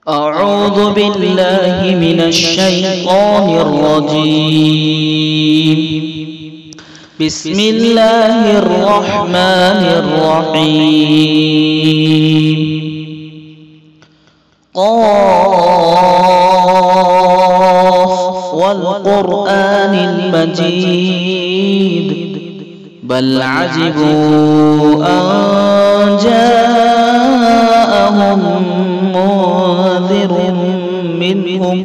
أعوذ بالله من الشيطان الرجيم. بسم الله الرحمن الرحيم. قاف والقرآن المجيد بل عجبوا أن جاءهم منذر منهم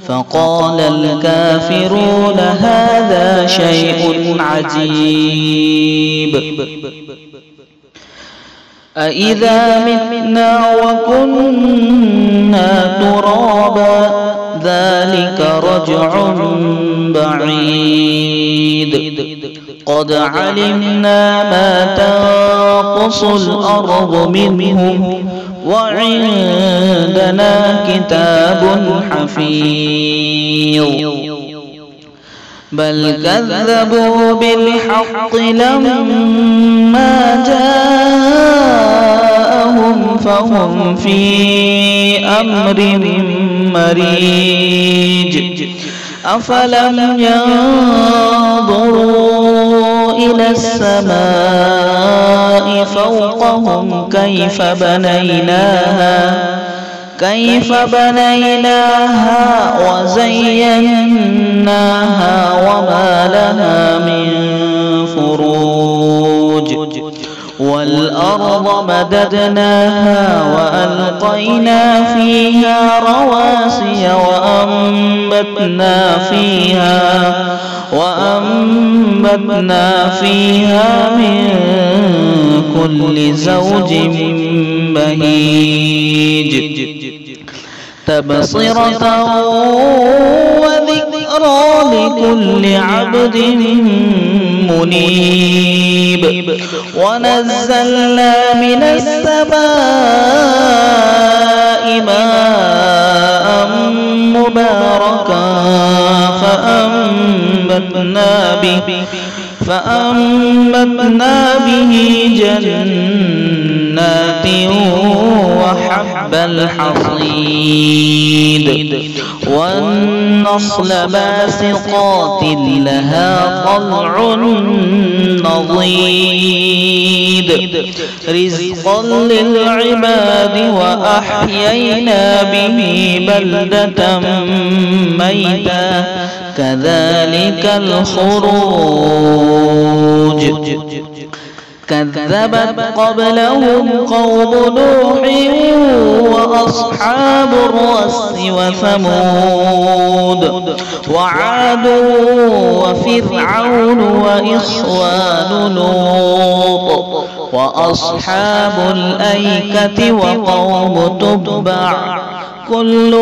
فقال الكافرون هذا شيء عجيب. أإذا متنا وكنا ترابا ذلك رجع بعيد. قد علمنا ما تنقص الأرض منهم وعندنا كتاب حفيظ. بل كذبوا بالحق لما جاءهم فهم في أمر مريج. أفلم ينظروا إلى السماء فوقهم كيف بنيناها وزيناها وما لها من فروج. والأرض مددناها وألقينا فيها رواسي وأنبتنا فيها من كل زوج بهيج. تبصرة وذكرى لكل عبد منيب. ونزلنا من السماء ماء مباركا فأنبتنا به جنات وحب الحصيد. والنخل باسقات لها طلع نضيد رزقا للعباد وأحيينا به بلدة ميتا كذلك الخروج. كذبت قبلهم قوم نوح وأصحاب الرس وثمود وعاد وفرعون وإخوان لوط وأصحاب الأيكة وقوم تبع كل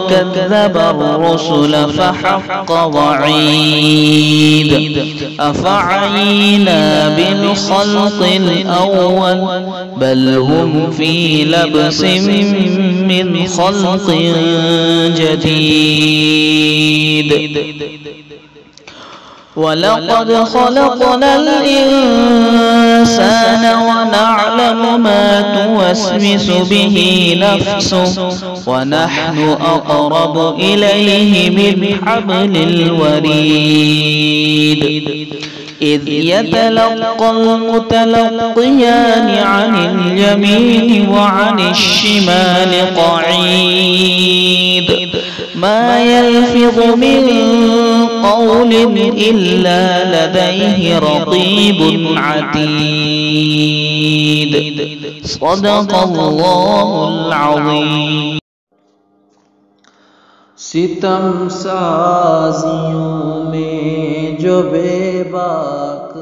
كذب الرسل فحق وعيد. أفعينا بالخلق الأول بل هم في لبس من خلق جديد. ولقد خلقنا الإنسان ونعلم ما توسوس به نفسه ونحن أقرب إليه من حبل الوريد. إذ يتلقى المتلقيان عن اليمين وعن الشمال قعيد. ما يلفظ من قول إلا لديه رقيب عتيد. صدق الله العظيم. सितम साजियों में जो बेबाक